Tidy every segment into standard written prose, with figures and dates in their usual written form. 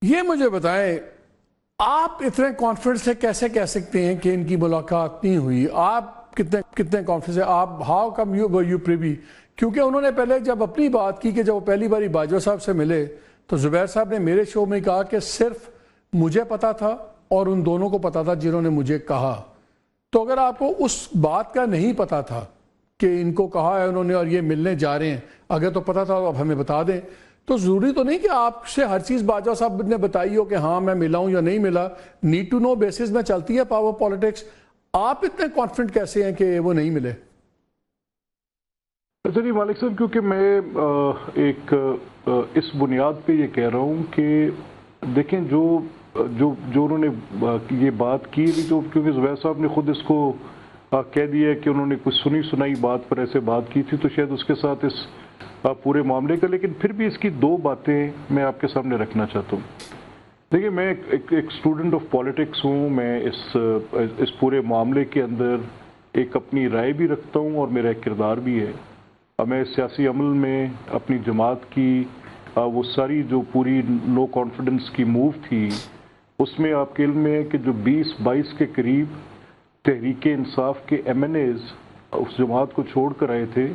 یہ مجھے بتائیں آپ اتنے کانفیڈنس سے کیسے کہہ سکتے ہیں کہ ان کی ملاقات نہیں ہوئی؟ آپ کتنے کانفیڈنس ہیں؟ آپ ہاؤ کم یو پریوی؟ کیونکہ انہوں نے پہلے جب اپنی بات کی کہ جب وہ پہلی باری باجوہ صاحب سے ملے تو زبیر صاحب نے میرے شو میں کہا کہ صرف مجھے پتا تھا اور ان دونوں کو پتا تھا جنہوں نے مجھے کہا. تو اگر آپ کو اس بات کا نہیں پتا تھا کہ ان کو کہا ہے انہوں نے اور یہ ملنے جا رہے ہیں، اگر تو پتا تھا تو اب ہمیں بتا دیں. تو ضروری تو نہیں کہ آپ سے ہر چیز باجوہ صاحب نے بتائی ہو کہ ہاں میں ملا ہوں یا نہیں ملا. نیڈ ٹو نو بیسس میں چلتی ہے پاور پالیٹکس. آپ اتنے کانفیڈنٹ کیسے ہیں کہ وہ نہیں ملے؟ اچھا جی مالک صاحب، کیونکہ میں ایک اس بنیاد پہ یہ کہہ رہا ہوں کہ دیکھیں جو انہوں نے یہ بات کی، کیونکہ زبیر صاحب نے خود اس کو کہہ دیا کہ انہوں نے کچھ سنی سنائی بات پر ایسے بات کی تھی، تو شاید اس کے ساتھ اس پورے معاملے کا، لیکن پھر بھی اس کی دو باتیں میں آپ کے سامنے رکھنا چاہتا ہوں. دیکھیے، میں ایک اسٹوڈنٹ آف پالیٹکس ہوں. میں اس پورے معاملے کے اندر ایک اپنی رائے بھی رکھتا ہوں اور میرا ایک کردار بھی ہے. میں سیاسی عمل میں اپنی جماعت کی وہ ساری جو پوری نو کانفیڈنس کی موو تھی، اس میں آپ کے علم میں ہے کہ جو 20-22 کے قریب تحریک انصاف کے ایم این ایز اس جماعت کو چھوڑ کر آئے تھے،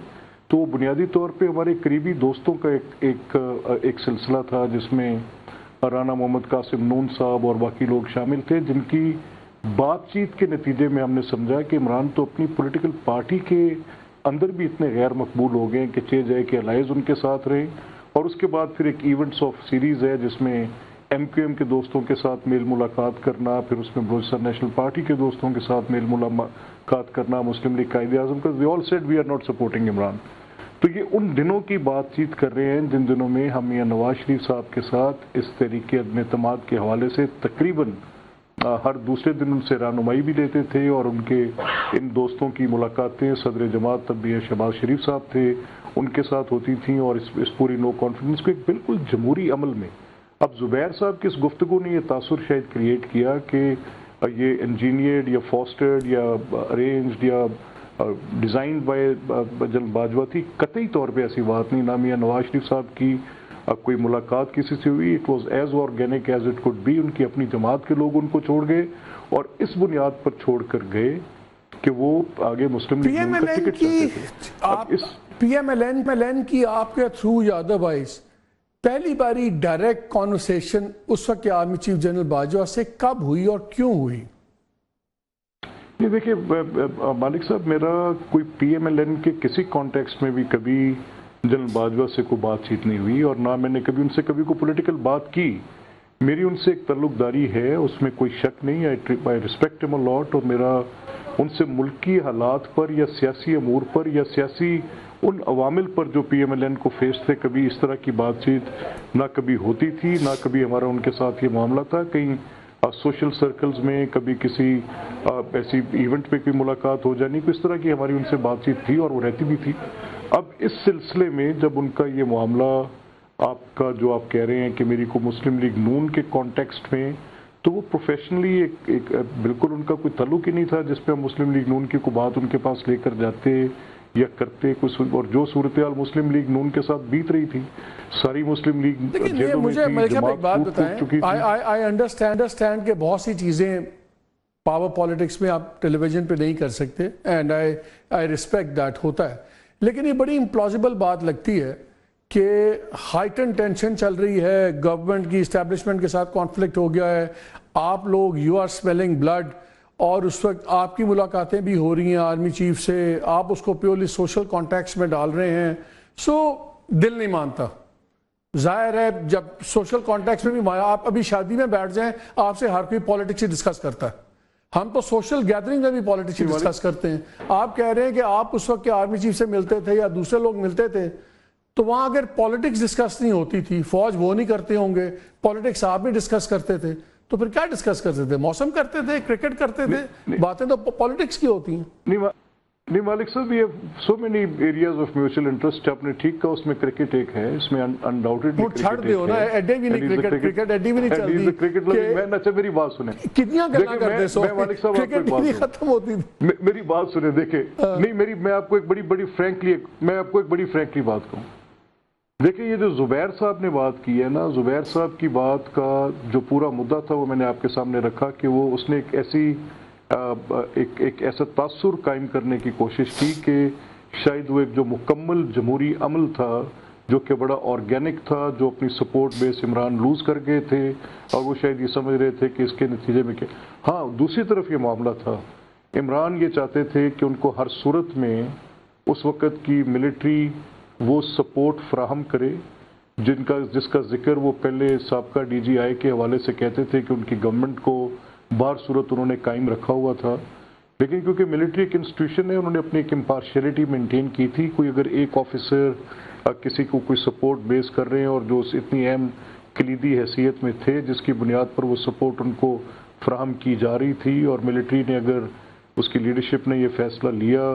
تو وہ بنیادی طور پہ ہمارے قریبی دوستوں کا ایک سلسلہ تھا، جس میں رانا محمد قاسم نون صاحب اور باقی لوگ شامل تھے، جن کی بات چیت کے نتیجے میں ہم نے سمجھا کہ عمران تو اپنی پولیٹیکل پارٹی کے اندر بھی اتنے غیر مقبول ہو گئے کہ چاہے جائے کہ الائز ان کے ساتھ رہے. اور اس کے بعد پھر ایک ایونٹس آف سیریز ہے جس میں ایم کیو ایم کے دوستوں کے ساتھ میل ملاقات کرنا، پھر اس میں بلوچستان نیشنل پارٹی کے دوستوں کے ساتھ میل ملاقات کرنا، مسلم لیگ قائد اعظم کا. We all said we are not supporting Imran. تو یہ ان دنوں کی بات چیت کر رہے ہیں جن دنوں میں ہم میاں نواز شریف صاحب کے ساتھ اس تحریک عدم اعتماد کے حوالے سے تقریباً ہر دوسرے دن ان سے رہنمائی بھی لیتے تھے، اور ان کے ان دوستوں کی ملاقاتیں صدر جماعت تب بھی شہباز شریف صاحب تھے، ان کے ساتھ ہوتی تھیں، اور اس پوری نو کانفیڈنس کو ایک بالکل جمہوری عمل میں. اب زبیر صاحب کی اس گفتگو نے یہ تاثر شاید کریٹ کیا کہ یہ انجینئرڈ یا فاسٹرڈ یا ارینجڈ یا ڈیزائن بائی جنرل باجوہ تھی. قطعی طور پہ ایسی بات نہیں. نہ میاں نواز شریف صاحب کی کوئی ملاقات کسی سے ہوئی. It was as organic as it could be. ان کی اپنی جماعت کے لوگ ان کو چھوڑ گئے، اور اس بنیاد پر چھوڑ کر گئے کہ وہ آگے مسلم لیگ نون کا ٹکٹ چاہتے تھے. پی ایم ایل این کی آپ کے تھرو یا ادروائز پہلی باری ڈائریکٹ کانورسیشن اس وقت کے آرمی چیف جنرل باجوہ سے کب ہوئی اور کیوں ہوئی؟ یہ دیکھیں مالک صاحب، میرا کوئی پی ایم ایل این کے کسی کانٹیکسٹ میں بھی کبھی جنرل باجوہ سے کوئی بات چیت نہیں ہوئی، اور نہ میں نے کبھی ان سے کوئی پولیٹیکل بات کی. میری ان سے ایک تعلق داری ہے، اس میں کوئی شک نہیں. آئی ریسپیکٹ ہم اے لاٹ، اور میرا ان سے ملکی حالات پر یا سیاسی امور پر یا سیاسی ان عوامل پر جو پی ایم ایل این کو فیس تھے، کبھی اس طرح کی بات چیت نہ کبھی ہوتی تھی، نہ کبھی ہمارا ان کے ساتھ یہ معاملہ تھا. کہیں سوشل سرکلز میں کبھی کسی ایسی ایونٹ پہ کوئی ملاقات ہو جانی، اس طرح کی ہماری ان سے بات چیت تھی اور وہ رہتی بھی تھی. اب اس سلسلے میں جب ان کا یہ معاملہ آپ کا جو آپ کہہ رہے ہیں کہ میری کو مسلم لیگ نون کے کانٹیکسٹ میں، تو وہ پروفیشنلی ایک بالکل ان کا کوئی تعلق ہی نہیں تھا جس پہ ہم مسلم لیگ نون کی کوئی بات ان کے پاس لے کر جاتے یا کرتے کچھ. اور جو صورتحال مسلم لیگ نون کے ساتھ بیت رہی تھی، ساری مسلم لیگ جیلوں میں تھی، جماعت ٹوٹ چکی تھی. آئی انڈرسٹینڈ کہ بہت سی چیزیں پاور پالیٹکس میں آپ ٹیلی ویژن پہ نہیں کر سکتے، اینڈ آئی ریسپیکٹ دیٹ، ہوتا ہے. لیکن یہ بڑی امپلازیبل بات لگتی ہے کہ ہائٹن ٹینشن چل رہی ہے، گورنمنٹ کی اسٹیبلشمنٹ کے ساتھ کانفلکٹ ہو گیا ہے، آپ لوگ یو آر اسمیلنگ بلڈ، اور اس وقت آپ کی ملاقاتیں بھی ہو رہی ہیں آرمی چیف سے، آپ اس کو پیورلی سوشل کانٹیکس میں ڈال رہے ہیں. سو دل نہیں مانتا. ظاہر ہے جب سوشل کانٹیکس میں بھی آپ ابھی شادی میں بیٹھ جائیں، آپ سے ہر کوئی پالیٹکس ہی ڈسکس کرتا ہے. ہم تو سوشل گیدرنگ میں بھی پالیٹکس ڈسکس کرتے ہیں. آپ کہہ رہے ہیں کہ آپ اس وقت کے آرمی چیف سے ملتے تھے یا دوسرے لوگ ملتے تھے، تو وہاں اگر پالیٹکس ڈسکس نہیں ہوتی تھی، فوج وہ نہیں کرتے ہوں گے، پالیٹکس آپ بھی ڈسکس کرتے تھے، تو پھر کیا ڈسکس کرتے تھے؟ موسم کرتے تھے، کرکٹ کرتے تھے، باتیں تو پالیٹکس کی ہوتی ہیں. نہیں مالک صاحب، یہ so many areas of mutual interest آپ نے ٹھیک کہا. اس میں کرکٹ ایک ہے، اس میں انڈاؤٹڈلی چھڑ دیو نا، ایڈے بھی نہیں کرکٹ ایڈی بھی نہیں چلتی. میں اچھا میری بات سنیں، کتنیاں گلاں کرتے سو مالک صاحب کرکٹ نہیں ختم ہوتی تھی. میری بات سنیں. دیکھیں نہیں، میں آپ کو ایک بڑی فرینکلی بات کہوں. دیکھیں یہ جو زبیر صاحب نے بات کی ہے نا، زبیر صاحب کی بات کا جو پورا مدعا تھا وہ میں نے آپ کے سامنے رکھا کہ وہ اس نے ایک ایسا تاثر قائم کرنے کی کوشش کی کہ شاید وہ ایک جو مکمل جمہوری عمل تھا جو کہ بڑا آرگینک تھا، جو اپنی سپورٹ بیس عمران لوز کر گئے تھے اور وہ شاید یہ سمجھ رہے تھے کہ اس کے نتیجے میں کیا. ہاں دوسری طرف یہ معاملہ تھا، عمران یہ چاہتے تھے کہ ان کو ہر صورت میں اس وقت کی ملٹری وہ سپورٹ فراہم کرے جس کا ذکر وہ پہلے سابقہ ڈی جی آئی کے حوالے سے کہتے تھے کہ ان کی گورنمنٹ کو بہر صورت انہوں نے قائم رکھا ہوا تھا. لیکن کیونکہ ملٹری ایک انسٹیٹیوشن ہے، انہوں نے اپنی ایک امپارشیلٹی مینٹین کی تھی. کوئی اگر ایک آفیسر کسی کو کوئی سپورٹ بیس کر رہے ہیں اور جو اتنی اہم کلیدی حیثیت میں تھے جس کی بنیاد پر وہ سپورٹ ان کو فراہم کی جا رہی تھی، اور ملٹری نے اگر اس کی لیڈرشپ نے یہ فیصلہ لیا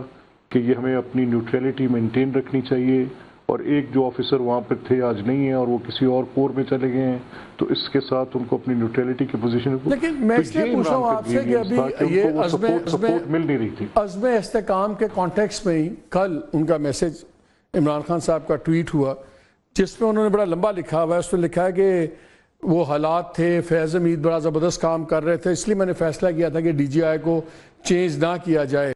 کہ یہ ہمیں اپنی نیوٹرلٹی مینٹین رکھنی چاہیے، اور ایک جو آفیسر وہاں پہ تھے آج نہیں ہیں اور وہ کسی اور کور میں چلے گئے ہیں، تو اس کے ساتھ ان کو اپنی نیوٹرلٹی کی پوزیشن. لیکن میں اس لیے پوچھ رہا ہوں آپ سے کہ ابھی یہ سپورٹ مل نہیں رہی تھی. عزم استحکام کے کانٹیکس میں ہی کل ان کا میسج عمران خان صاحب کا ٹویٹ ہوا جس میں انہوں نے بڑا لمبا لکھا ہوا ہے. اس میں لکھا ہے کہ وہ حالات تھے، فیض حمید بڑا زبردست کام کر رہے تھے، اس لیے میں نے فیصلہ کیا تھا کہ ڈی جی آئی کو چینج نہ کیا جائے،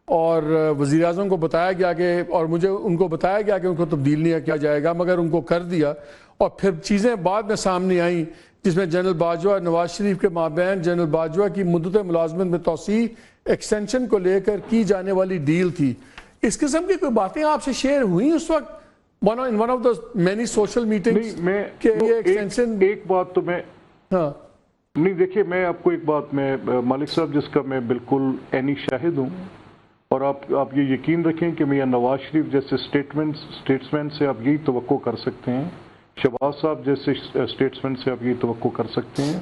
اور وزیر اعظم کو بتایا گیا کہ اور مجھے ان کو بتایا گیا کہ ان کو تبدیل نہیں کیا جائے گا، مگر ان کو کر دیا. اور پھر چیزیں بعد میں سامنے آئیں جس میں جنرل باجوہ نواز شریف کے مابین جنرل باجوہ کی مدت ملازمت میں توسیع ایکسٹینشن کو لے کر کی جانے والی ڈیل تھی. اس قسم کی کوئی باتیں آپ سے شیئر ہوئیں اس وقت in one of the many social meetings کہ یہ ایکسٹینشن؟ ایک بات تو میں نہیں، دیکھیے میں آپ کو ایک بات میں مالک صاحب جس کا میں بالکل عینی شاہد ہوں، اور آپ یہ یقین رکھیں کہ میاں نواز شریف جیسے اسٹیٹسمین سے آپ یہی توقع کر سکتے ہیں، شہباز صاحب جیسے اسٹیٹسمین سے آپ یہی توقع کر سکتے ہیں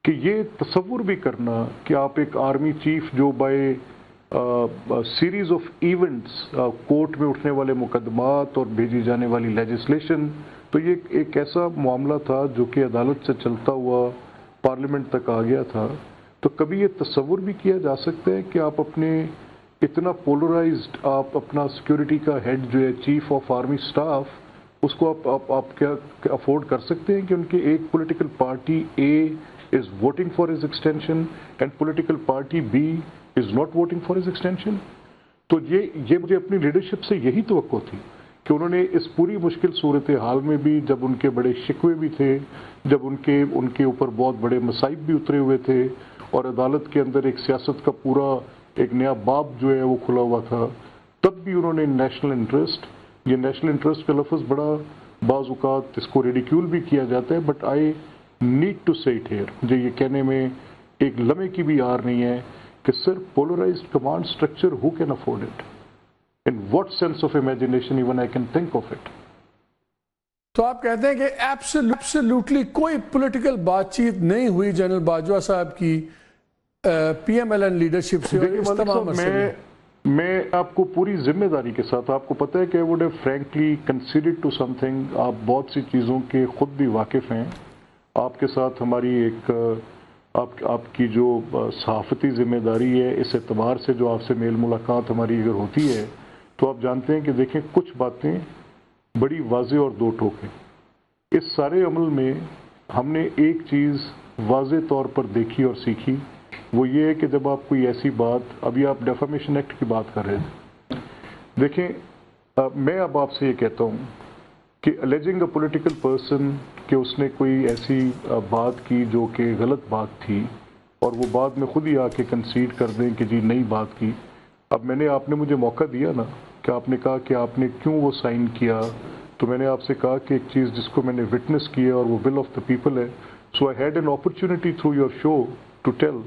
کہ یہ تصور بھی کرنا کہ آپ ایک آرمی چیف جو by series of events court میں اٹھنے والے مقدمات اور بھیجی جانے والی لیجسلیشن، تو یہ ایک ایسا معاملہ تھا جو کہ عدالت سے چلتا ہوا پارلیمنٹ تک آ گیا تھا. تو کبھی یہ تصور بھی کیا جا سکتا ہے کہ آپ اپنے اتنا پولرائزڈ آپ اپنا سیکیورٹی کا ہیڈ جو ہے چیف آف آرمی سٹاف، اس کو آپ کیا افورڈ کر سکتے ہیں کہ ان کے ایک political party A is voting for his extension and political party B is not voting for his extension? تو یہ مجھے اپنی لیڈرشپ سے یہی توقع تھی کہ انہوں نے اس پوری مشکل صورتحال میں بھی، جب ان کے بڑے شکوے بھی تھے، جب ان کے اوپر بہت بڑے مصائب بھی اترے ہوئے تھے، اور عدالت کے اندر ایک سیاست کا پورا ایک نیا باب جو ہے وہ کھلا ہوا تھا، تب بھی انہوں نے نیشنل انٹرسٹ، یہ نیشنل انٹرسٹ کا لفظ بڑا بعض اوقات اس کو ریڈیکیول بھی کیا جاتا ہے، بٹ آئی نیڈ ٹو سے اٹ ہیئر، مجھے یہ کہنے میں ایک لمحے کی بھی آر نہیں ہے کہ سر پولرائزڈ کمانڈ اسٹرکچر ہو can afford it? In what sense of imagination even I can think of it؟ تو آپ کہتے ہیں کہ ایبسولوٹلی کوئی پولیٹیکل بات چیت نہیں ہوئی جنرل باجوہ صاحب کی پی ایم ایل این لیڈرشپ سے؟ میں آپ کو پوری ذمہ داری کے ساتھ، آپ کو پتہ ہے کہ I would have frankly conceded to something، آپ بہت سی چیزوں کے خود بھی واقف ہیں. آپ کے ساتھ ہماری ایک آپ کی جو صحافتی ذمہ داری ہے، اس اعتبار سے جو آپ سے میل ملاقات ہماری اگر ہوتی ہے تو آپ جانتے ہیں کہ دیکھیں کچھ باتیں بڑی واضح اور دو ٹوک ہیں. اس سارے عمل میں ہم نے ایک چیز واضح طور پر دیکھی اور سیکھی، وہ یہ ہے کہ جب آپ کوئی ایسی بات، ابھی آپ ڈیفامیشن ایکٹ کی بات کر رہے تھے، دیکھیں میں اب آپ سے یہ کہتا ہوں کہ الیجنگ اے پولیٹیکل پرسن کہ اس نے کوئی ایسی بات کی جو کہ غلط بات تھی، اور وہ بعد میں خود ہی آ کے کنسیڈ کر دیں کہ جی نئی بات کی. اب آپ نے مجھے موقع دیا نا کہ آپ نے کہا کہ آپ نے کیوں وہ سائن کیا، تو میں نے آپ سے کہا کہ ایک چیز جس کو میں نے وٹنس کی ہے اور وہ ول آف دا پیپل ہے. So I had an opportunity through your show to tell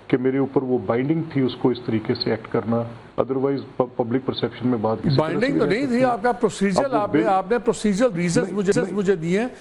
کہ میرے اوپر وہ بائنڈنگ تھی اس کو اس طریقے سے ایکٹ کرنا، ادروائز پبلک پرسیپشن میں بات کی بائنڈنگ تو نہیں تھی. آپ کا پروسیجر، آپ نے پروسیجرل ریزنز مجھے دیے ہیں